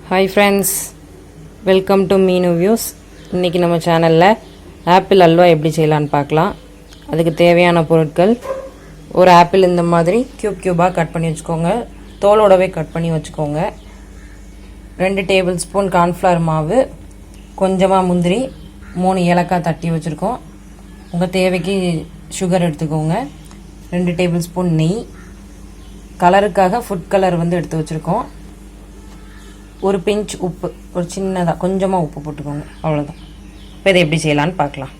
Hi friends, welcome to Meenu Views. இன்னைக்கு நம்ம சேனல்ல ஆப்பிள் அல்வா எப்படி செய்யலாம்னு பார்க்கலாம். அதுக்கு தேவையான பொருட்கள் ஒரு ஆப்பிள் இந்த மாதிரி கியூபா கட் பண்ணி வச்சுக்கோங்க. தோலோடவே கட் பண்ணி வச்சுக்கோங்க. 2 டேபிள் ஸ்பூன் கார்ன்ஃப்ளவர் மாவு, கொஞ்சமா முந்திரி, 3 ஏலக்காய் தட்டி வச்சிருக்கோம். உங்க தேவைக்கு சுகர் எடுத்துக்கோங்க. 2 டேபிள் ஸ்பூன் நெய், கலருக்காக ஃபுட் கலர் எடுத்து வச்சிருக்கோம். ஒரு பிஞ்ச் உப்பு, ஒரு சின்னதாக கொஞ்சமாக உப்பு போட்டுக்கோங்க, அவ்வளோதான். இப்போ இதை எப்படி செய்யலான்னு பார்க்கலாம்.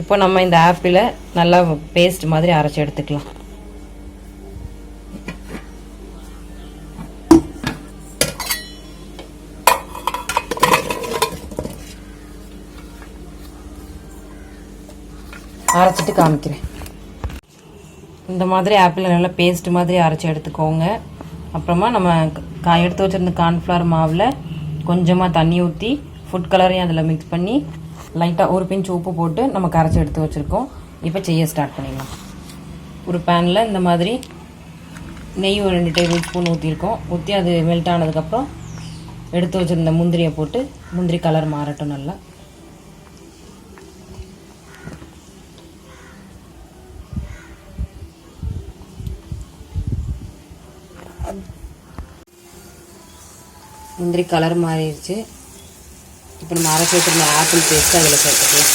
இப்போ நம்ம இந்த ஆப்பிளை நல்லா பேஸ்ட் மாதிரி அரைச்சி எடுத்துக்கலாம். அரைச்சிட்டு காமிக்கிறேன். இந்த மாதிரி ஆப்பிளை நல்லா பேஸ்ட் மாதிரி அரைச்சி எடுத்துக்கோங்க. அப்புறமா நம்ம எடுத்து வச்சுருந்த கார்ன்ஃப்ளவர் மாவில் கொஞ்சமாக தண்ணி ஊற்றி ஃபுட் கலரையும் அதில் மிக்ஸ் பண்ணி லைட்டாக ஒரு பிஞ்ச் உப்பு போட்டு நம்ம கரைச்சி எடுத்து வச்சுருக்கோம். இப்போ செய்ய ஸ்டார்ட் பண்ணிடலாம். ஒரு பேனில் இந்த மாதிரி நெய் ஒரு 2 டேபிள் ஸ்பூன் ஊற்றிருக்கோம். ஊற்றி அது மெல்ட் ஆனதுக்கப்புறம் எடுத்து வச்சுருந்த முந்திரியை போட்டு முந்திரி கலர் மாறட்டும் நல்லா. முந்திரி கலர் மாறிடுச்சு. இப்போ நம்ம அரைச்சி வச்சுருந்த ஆப்பிள் பேஸ்ட்டு அதில் சேர்த்துக்கலாம்.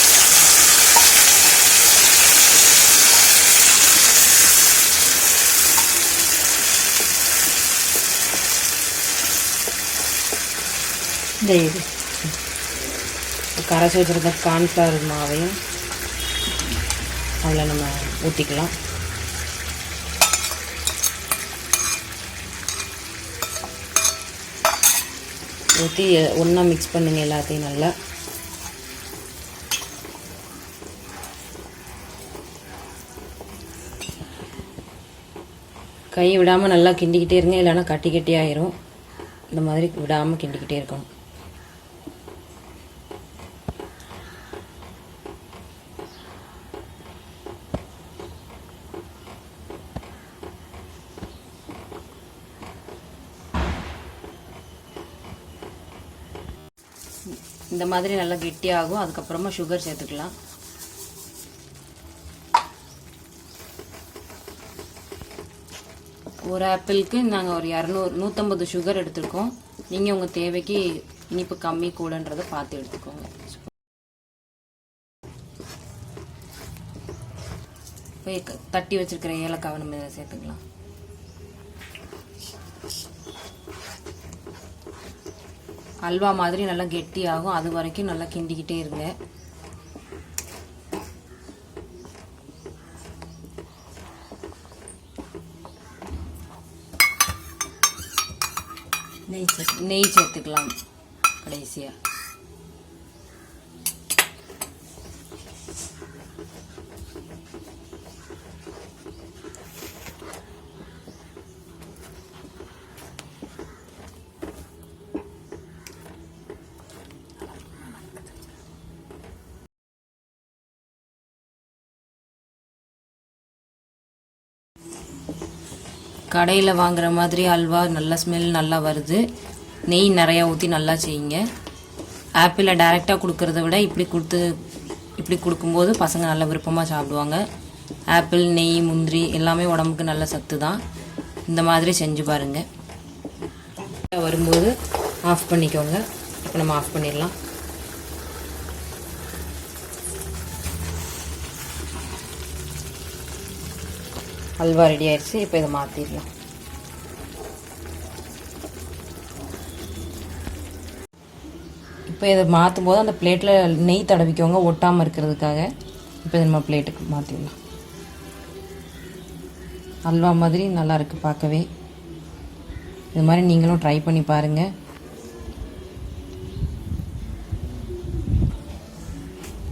இது கரைச்சி வச்சுருந்த கார்ன்ஃப்ளவர் மாவையும் அதில் நம்ம ஊற்றிக்கலாம். ஊற்றி ஒன்றா மிக்ஸ் பண்ணுங்கள் எல்லாத்தையும் நல்லா. கை விடாமல் நல்லா கிண்டிக்கிட்டே இருங்க, இல்லைன்னா கட்டி கட்டி ஆயிரும். இந்த மாதிரி விடாமல் கிண்டிக்கிட்டே இருக்கணும். இந்த மாதிரி நல்லா கெட்டியாகும். அதுக்கப்புறமா சுகர் சேர்த்துக்கலாம். ஒரு ஆப்பிளுக்கு நாங்கள் ஒரு 150 சுகர் எடுத்துருக்கோம். நீங்கள் உங்கள் தேவைக்கு இனிப்பு கம்மி கூடன்றதை பார்த்து எடுத்துக்கோங்க. தட்டி வச்சிருக்கிற ஏலக்காவை நம்ம இதை சேர்த்துக்கலாம். அல்வா மாதிரி நல்லா கெட்டியாகும். அது வரைக்கும் நல்லா கிண்டிக்கிட்டே இருங்க. நெய் சேர்த்துக்கலாம் கடைசியா. கடையில் வாங்குற மாதிரி அல்வா நல்ல ஸ்மெல் நல்லா வருது. நெய் நிறையா ஊற்றி நல்லா செய்யுங்க. ஆப்பிளை டைரெக்டாக கொடுக்கறத விட இப்படி கொடுக்கும்போது பசங்க நல்லா விருப்பமாக சாப்பிடுவாங்க. ஆப்பிள், நெய், முந்திரி எல்லாமே உடம்புக்கு நல்ல சத்து தான். இந்த மாதிரி செஞ்சு பாருங்கள். வரும்போது ஆஃப் பண்ணிக்கோங்க. இப்போ நம்ம ஆஃப் பண்ணிடலாம். அல்வா ரெடி ஆயிடுச்சு. இப்போ இதை மாற்றிடலாம். இப்போ இதை மாற்றும் போது அந்த பிளேட்டில் நெய் தடவிக்கோங்க, ஒட்டாமல் இருக்கிறதுக்காக. இப்போ இதை நம்ம பிளேட்டுக்கு மாற்றிடலாம். அல்வா மாதிரி நல்லா இருக்குது பார்க்கவே. இது மாதிரி நீங்களும் ட்ரை பண்ணி பாருங்கள்.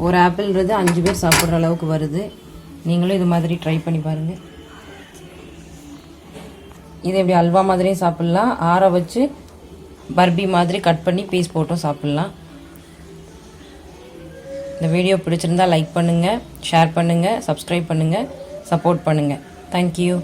ஒரு ஆப்பிள்ன்றது 5 பேர் சாப்பிட்ற அளவுக்கு வருது. நீங்களும் இது மாதிரி ட்ரை பண்ணி பாருங்கள். இதை எப்படி அல்வா மாதிரியும் சாப்பிட்லாம், ஆற வச்சு பர்பி மாதிரி கட் பண்ணி பீஸ் போட்டும் சாப்பிட்லாம். இந்த வீடியோ பிடிச்சிருந்தா லைக் பண்ணுங்கள், ஷேர் பண்ணுங்கள், சப்ஸ்கிரைப் பண்ணுங்கள், சப்போர்ட் பண்ணுங்கள். தேங்க்யூ.